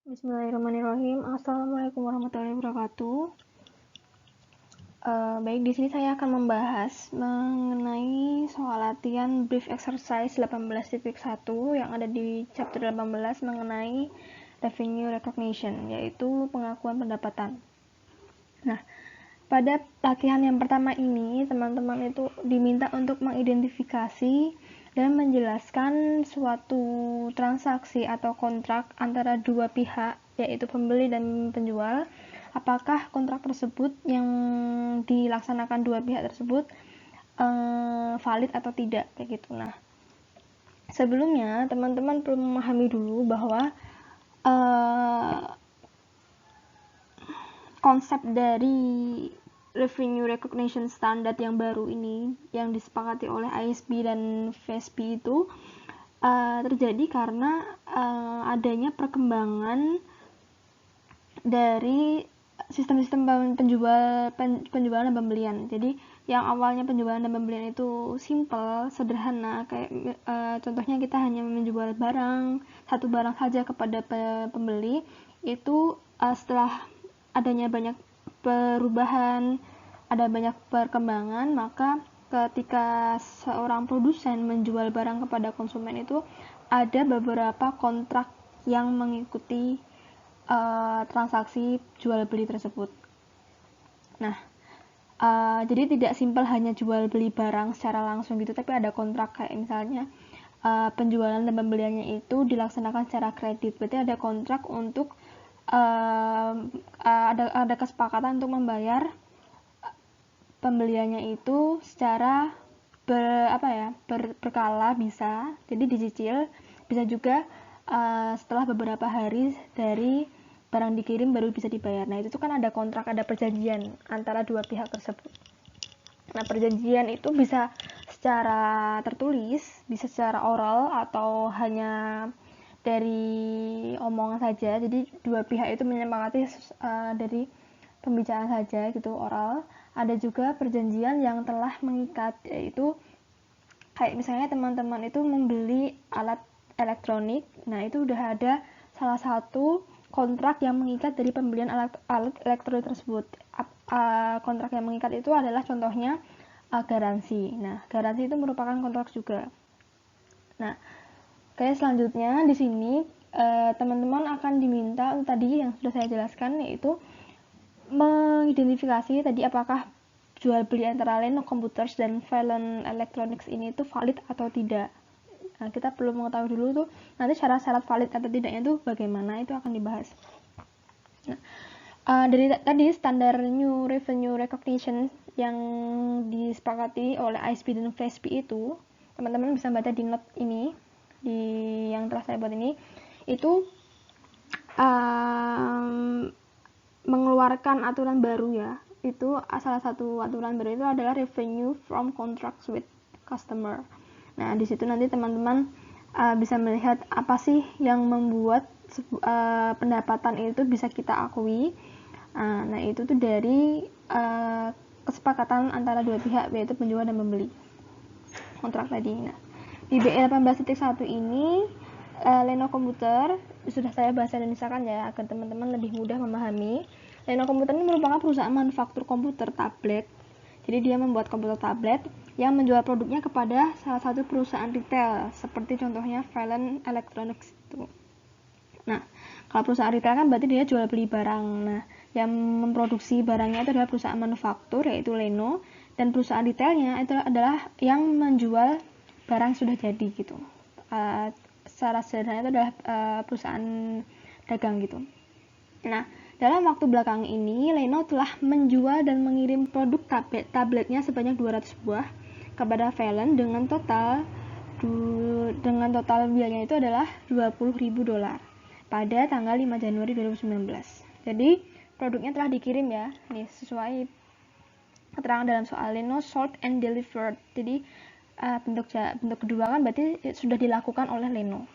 Bismillahirrahmanirrahim. Assalamualaikum warahmatullahi wabarakatuh. Baik, di sini saya akan membahas mengenai soal latihan brief exercise 18.1 yang ada di chapter 18 mengenai revenue recognition, yaitu pengakuan pendapatan. Nah, pada latihan yang pertama ini, teman-teman itu diminta untuk mengidentifikasi dan menjelaskan suatu transaksi atau kontrak antara dua pihak, yaitu pembeli dan penjual. Apakah kontrak tersebut yang dilaksanakan dua pihak tersebut valid atau tidak, kayak gitu. Nah, sebelumnya teman-teman perlu memahami dulu bahwa konsep dari revenue recognition standard yang baru ini yang disepakati oleh ISB dan FASB itu terjadi karena adanya perkembangan dari sistem-sistem penjualan dan pembelian. Jadi yang awalnya penjualan dan pembelian itu simple, sederhana, kayak contohnya kita hanya menjual satu barang saja kepada pembeli, itu setelah adanya banyak perubahan, ada banyak perkembangan, maka ketika seorang produsen menjual barang kepada konsumen itu ada beberapa kontrak yang mengikuti transaksi jual beli tersebut. Nah, jadi tidak simpel hanya jual beli barang secara langsung gitu, tapi ada kontrak, kayak misalnya penjualan dan pembeliannya itu dilaksanakan secara kredit, berarti ada kontrak untuk ada kesepakatan untuk membayar pembeliannya itu secara berkala, bisa jadi dicicil, bisa juga setelah beberapa hari dari barang dikirim baru bisa dibayar. Nah, itu kan ada kontrak, ada perjanjian antara dua pihak tersebut. Nah, perjanjian itu bisa secara tertulis, bisa secara oral, atau hanya dari omongan saja. Jadi dua pihak itu menyepakati dari pembicaraan saja gitu, oral. Ada juga perjanjian yang telah mengikat, yaitu kayak misalnya teman-teman itu membeli alat elektronik. Nah, itu udah ada salah satu kontrak yang mengikat dari pembelian alat elektronik tersebut. Kontrak yang mengikat itu adalah contohnya garansi. Nah, garansi itu merupakan kontrak juga. Nah, kayak selanjutnya di sini teman-teman akan diminta tadi yang sudah saya jelaskan, yaitu mengidentifikasi tadi apakah jual beli antara Lenovo Computers dan Valen Electronics ini itu valid atau tidak. Nah, kita perlu mengetahui dulu tuh nanti syarat-syarat valid atau tidaknya itu bagaimana, itu akan dibahas. Nah, dari tadi standar new revenue recognition yang disepakati oleh ISB dan FASB itu, teman-teman bisa baca di note ini, di yang telah saya buat ini, itu mengeluarkan aturan baru ya. Itu salah satu aturan baru itu adalah revenue from contracts with customer. Nah, di situ nanti teman-teman bisa melihat apa sih yang membuat pendapatan itu bisa kita akui. Nah, itu tuh dari kesepakatan antara dua pihak, yaitu penjual dan pembeli, kontrak tadi. Nah, di BE 18.1 ini Lenovo Computer sudah saya bahas dan misalkan ya, agar teman-teman lebih mudah memahami. Lenovo Computer ini merupakan perusahaan manufaktur komputer tablet. Jadi dia membuat komputer tablet yang menjual produknya kepada salah satu perusahaan retail, seperti contohnya Valen Electronics itu. Nah, kalau perusahaan retail kan berarti dia jual beli barang. Nah, yang memproduksi barangnya itu adalah perusahaan manufaktur, yaitu Lenovo, dan perusahaan retailnya itu adalah yang menjual barang sudah jadi gitu. Secara sederhana itu adalah perusahaan dagang gitu. Nah, dalam waktu belakang ini Lenovo telah menjual dan mengirim produk tabletnya sebanyak 200 buah kepada Valen dengan total biayanya itu adalah $20.000 pada tanggal 5 Januari 2019. Jadi produknya telah dikirim ya, nih sesuai keterangan dalam soal Lenovo sold and delivered. Jadi bentuk kedua kan berarti sudah dilakukan oleh Lenovo,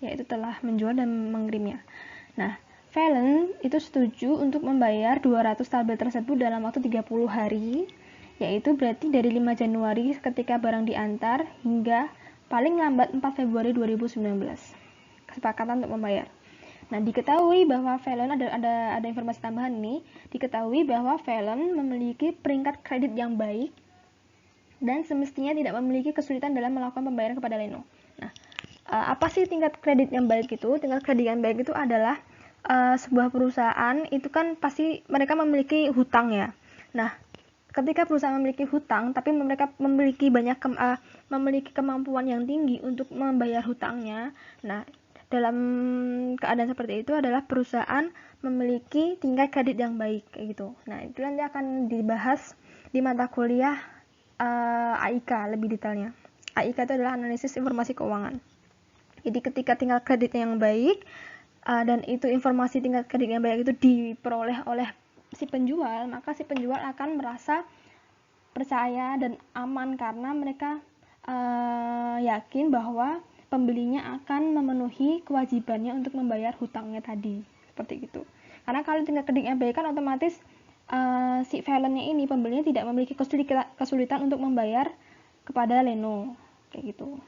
yaitu telah menjual dan mengirimnya. Nah, Valen itu setuju untuk membayar 200 tablet tersebut dalam waktu 30 hari, yaitu berarti dari 5 Januari ketika barang diantar hingga paling lambat 4 Februari 2019. Kesepakatan untuk membayar. Nah, diketahui bahwa Valen ada informasi tambahan nih, diketahui bahwa Valen memiliki peringkat kredit yang baik dan semestinya tidak memiliki kesulitan dalam melakukan pembayaran kepada Leno. Nah, apa sih tingkat kredit yang baik itu? Tingkat kredit yang baik itu adalah sebuah perusahaan itu kan pasti mereka memiliki hutang ya. Nah, ketika perusahaan memiliki hutang tapi mereka memiliki memiliki kemampuan yang tinggi untuk membayar hutangnya. Nah, dalam keadaan seperti itu adalah perusahaan memiliki tingkat kredit yang baik kayak gitu. Nah, itu nanti akan dibahas di mata kuliah AIK lebih detailnya. AIK itu adalah analisis informasi keuangan. Jadi ketika tingkat kredit yang baik dan itu informasi tingkat kredit yang baik itu diperoleh oleh si penjual, maka si penjual akan merasa percaya dan aman karena mereka yakin bahwa pembelinya akan memenuhi kewajibannya untuk membayar hutangnya tadi, seperti itu. Karena kalau tingkat kreditnya baik kan otomatis si Valennya ini pembelinya tidak memiliki kesulitan untuk membayar kepada Leno, kayak gitu.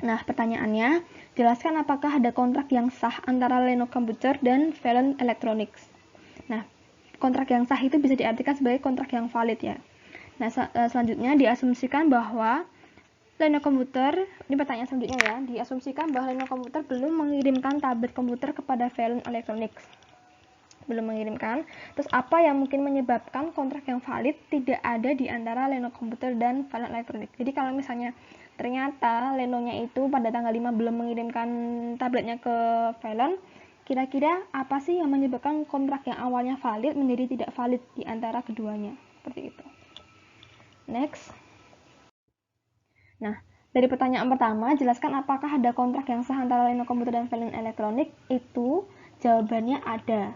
Nah, pertanyaannya, jelaskan apakah ada kontrak yang sah antara Leno Computer dan Valen Electronics. Nah, kontrak yang sah itu bisa diartikan sebagai kontrak yang valid ya. Nah, selanjutnya diasumsikan bahwa Leno Computer, ini pertanyaan selanjutnya ya, diasumsikan bahwa Leno Computer belum mengirimkan tablet komputer kepada Valen Electronics. Belum mengirimkan. Terus apa yang mungkin menyebabkan kontrak yang valid tidak ada di antara Leno Computer dan Valen Electronics. Jadi kalau misalnya ternyata Lenonya itu pada tanggal 5 belum mengirimkan tabletnya ke Valen, kira-kira apa sih yang menyebabkan kontrak yang awalnya valid menjadi tidak valid di antara keduanya? Seperti itu. Next. Nah, dari pertanyaan pertama, jelaskan apakah ada kontrak yang sah antara Leno Computer dan Valen Electronics. Itu jawabannya ada.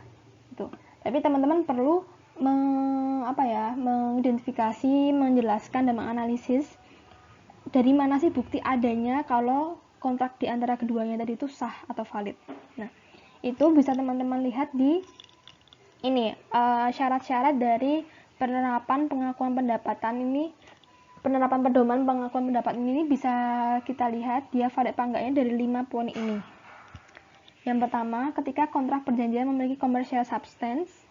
Gitu. Tapi teman-teman perlu mengidentifikasi, menjelaskan dan menganalisis dari mana sih bukti adanya kalau kontrak di antara keduanya tadi itu sah atau valid. Nah, itu bisa teman-teman lihat di ini syarat-syarat dari penerapan pengakuan pendapatan ini. Penerapan pedoman pengakuan pendapat ini bisa kita lihat dia valid apa enggaknya dari 5 poin ini. Yang pertama, ketika kontrak perjanjian memiliki commercial substance.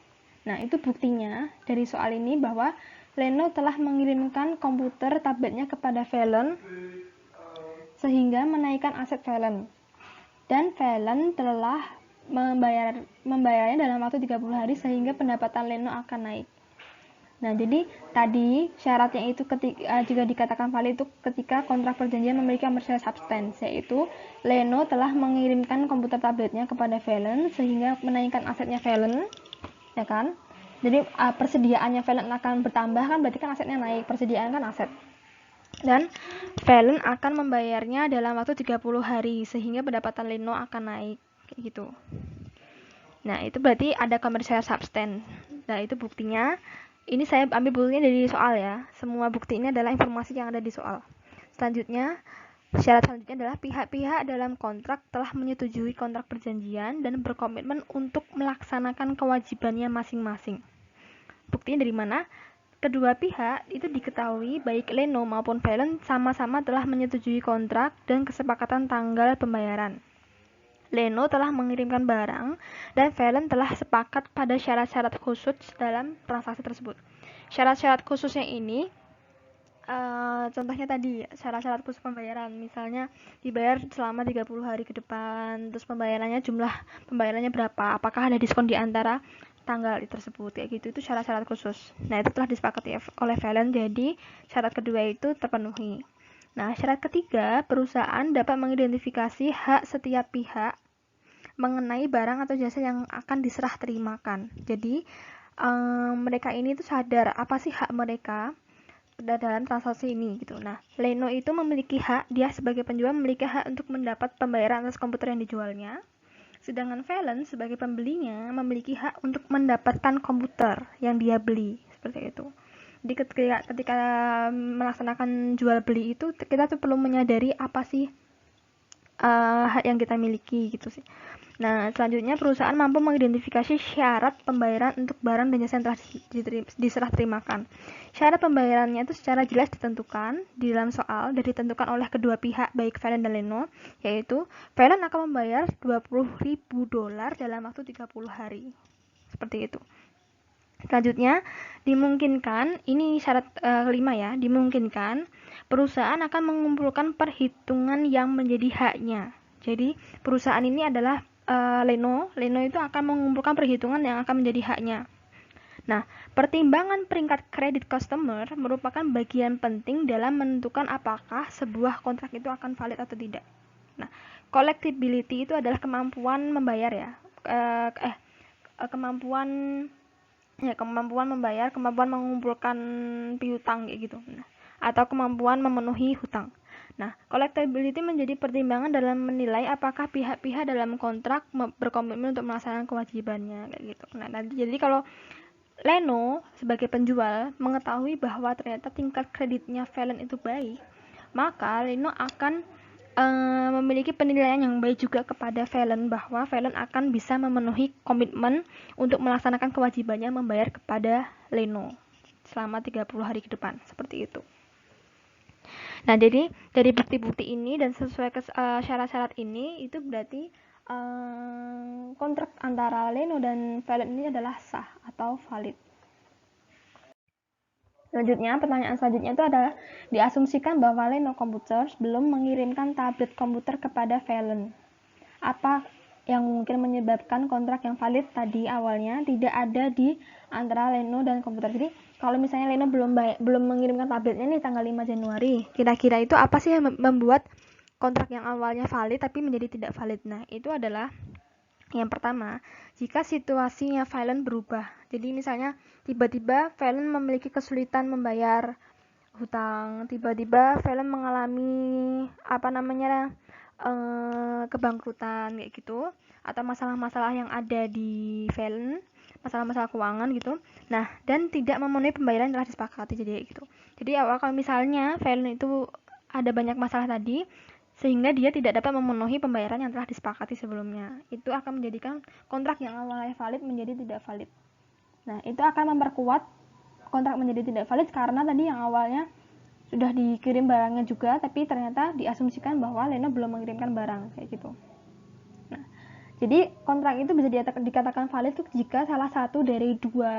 Nah, itu buktinya dari soal ini bahwa Leno telah mengirimkan komputer tabletnya kepada Valen sehingga menaikkan aset Valen. Dan Valen telah membayarnya dalam waktu 30 hari sehingga pendapatan Leno akan naik. Nah, jadi tadi syaratnya itu juga dikatakan valid itu ketika kontrak perjanjian memiliki commercial substance, yaitu Leno telah mengirimkan komputer tabletnya kepada Valen sehingga menaikkan asetnya Valen, ya kan? Jadi persediaannya Valen akan bertambah kan, berarti kan asetnya naik, persediaan kan aset. Dan Valen akan membayarnya dalam waktu 30 hari sehingga pendapatan Leno akan naik, kayak gitu. Nah, itu berarti ada commercial substance. Nah, itu buktinya. Ini saya ambil buktinya dari soal ya. Semua bukti ini adalah informasi yang ada di soal. Selanjutnya, syarat selanjutnya adalah pihak-pihak dalam kontrak telah menyetujui kontrak perjanjian dan berkomitmen untuk melaksanakan kewajibannya masing-masing. Buktinya dari mana? Kedua pihak itu diketahui baik Leno maupun Valen sama-sama telah menyetujui kontrak dan kesepakatan tanggal pembayaran. Leno telah mengirimkan barang dan Valen telah sepakat pada syarat-syarat khusus dalam transaksi tersebut. Syarat-syarat khususnya ini contohnya tadi syarat-syarat khusus pembayaran, misalnya dibayar selama 30 hari ke depan, terus pembayarannya jumlah pembayarannya berapa, apakah ada diskon di antara tanggal tersebut, kayak gitu, itu syarat-syarat khusus. Nah, itu telah disepakati oleh Valen, jadi syarat kedua itu terpenuhi. Nah, syarat ketiga, perusahaan dapat mengidentifikasi hak setiap pihak mengenai barang atau jasa yang akan diserah terimakan. Jadi mereka ini tuh sadar apa sih hak mereka dalam transaksi ini gitu. Nah, Leno itu memiliki hak, dia sebagai penjual memiliki hak untuk mendapat pembayaran atas komputer yang dijualnya. Sedangkan Valen sebagai pembelinya memiliki hak untuk mendapatkan komputer yang dia beli, seperti itu. Jadi ketika melaksanakan jual beli itu kita tuh perlu menyadari apa sih hak yang kita miliki gitu sih. Nah, selanjutnya perusahaan mampu mengidentifikasi syarat pembayaran untuk barang dan jasa yang telah diserah terimakan. Syarat pembayarannya itu secara jelas ditentukan di dalam soal dan ditentukan oleh kedua pihak, baik Valen dan Leno, yaitu Valen akan membayar $20.000 dalam waktu 30 hari. Seperti itu. Selanjutnya, dimungkinkan, ini syarat kelima ya, dimungkinkan perusahaan akan mengumpulkan perhitungan yang menjadi haknya. Jadi, perusahaan ini adalah Leno itu akan mengumpulkan perhitungan yang akan menjadi haknya. Nah, pertimbangan peringkat kredit customer merupakan bagian penting dalam menentukan apakah sebuah kontrak itu akan valid atau tidak. Nah, collectibility itu adalah kemampuan membayar ya, kemampuan membayar, kemampuan mengumpulkan piutang kayak gitu. Nah, atau kemampuan memenuhi hutang. Nah, collectibility menjadi pertimbangan dalam menilai apakah pihak-pihak dalam kontrak berkomitmen untuk melaksanakan kewajibannya kayak gitu. Nah, nanti jadi kalau Leno sebagai penjual mengetahui bahwa ternyata tingkat kreditnya Valen itu baik, maka Leno akan memiliki penilaian yang baik juga kepada Valen bahwa Valen akan bisa memenuhi komitmen untuk melaksanakan kewajibannya membayar kepada Leno selama 30 hari ke depan, seperti itu. Nah, jadi dari bukti-bukti ini dan sesuai syarat-syarat ini, itu berarti kontrak antara Leno dan Valen ini adalah sah atau valid. Selanjutnya, pertanyaan selanjutnya itu adalah diasumsikan bahwa Leno Computers belum mengirimkan tablet komputer kepada Valen. Apa yang mungkin menyebabkan kontrak yang valid tadi awalnya tidak ada di antara Leno dan komputer. Jadi, kalau misalnya Leno belum mengirimkan tabletnya nih tanggal 5 Januari, kira-kira itu apa sih yang membuat kontrak yang awalnya valid tapi menjadi tidak valid? Nah, itu adalah yang pertama, jika situasinya Valen berubah. Jadi misalnya tiba-tiba Valen memiliki kesulitan membayar hutang, tiba-tiba Valen mengalami kebangkrutan kayak gitu, atau masalah-masalah yang ada di Valen, masalah-masalah keuangan gitu. Nah, dan tidak memenuhi pembayaran yang telah disepakati, jadi gitu. Jadi awal kalau misalnya Valen itu ada banyak masalah tadi, sehingga dia tidak dapat memenuhi pembayaran yang telah disepakati sebelumnya, itu akan menjadikan kontrak yang awalnya valid menjadi tidak valid. Nah, itu akan memperkuat kontrak menjadi tidak valid karena tadi yang awalnya sudah dikirim barangnya juga, tapi ternyata diasumsikan bahwa Leno belum mengirimkan barang kayak gitu. Nah, jadi kontrak itu bisa dikatakan valid tuh jika salah satu dari dua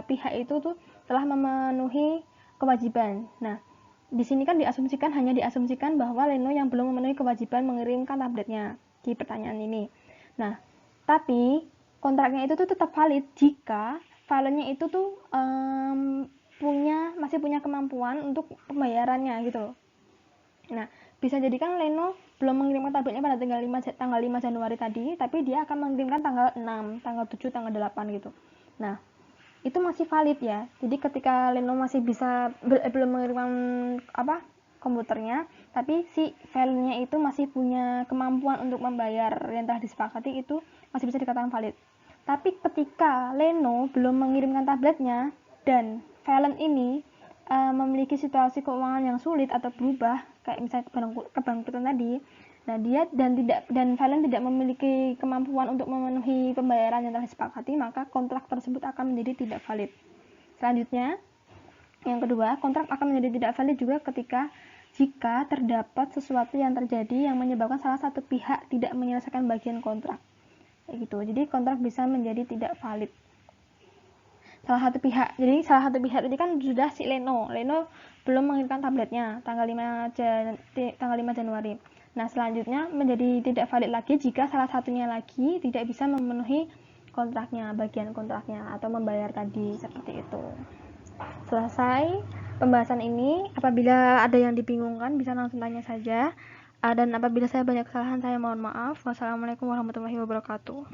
pihak itu tuh telah memenuhi kewajiban. Nah, di sini kan hanya diasumsikan bahwa Leno yang belum memenuhi kewajiban mengirimkan tabletnya di pertanyaan ini. Nah, tapi kontraknya itu tuh tetap valid jika Valennya itu tuh masih punya kemampuan untuk pembayarannya gitu. Nah, bisa jadi kan Leno belum mengirimkan tabletnya pada tanggal 5 Januari tadi, tapi dia akan mengirimkan tanggal 6, tanggal 7, tanggal 8 gitu. Nah, itu masih valid ya. Jadi ketika Leno masih bisa belum mengirimkan komputernya, tapi si filenya itu masih punya kemampuan untuk membayar yang telah disepakati, itu masih bisa dikatakan valid. Tapi ketika Leno belum mengirimkan tabletnya dan Valen ini memiliki situasi keuangan yang sulit atau berubah, kayak misalnya kebangkrutan tadi, nah dia dan Valen tidak memiliki kemampuan untuk memenuhi pembayaran yang telah disepakati, maka kontrak tersebut akan menjadi tidak valid. Selanjutnya, yang kedua, kontrak akan menjadi tidak valid juga jika terdapat sesuatu yang terjadi yang menyebabkan salah satu pihak tidak menyelesaikan bagian kontrak. Kayak gitu. Jadi kontrak bisa menjadi tidak valid. Salah satu pihak tadi kan sudah si Leno belum mengirimkan tabletnya tanggal 5 Januari. Nah, selanjutnya menjadi tidak valid lagi jika salah satunya lagi tidak bisa memenuhi kontraknya, bagian kontraknya, atau membayar tadi, seperti itu. Selesai pembahasan ini. Apabila ada yang dibingungkan bisa langsung tanya saja, dan apabila saya banyak kesalahan saya mohon maaf. Wassalamualaikum warahmatullahi wabarakatuh.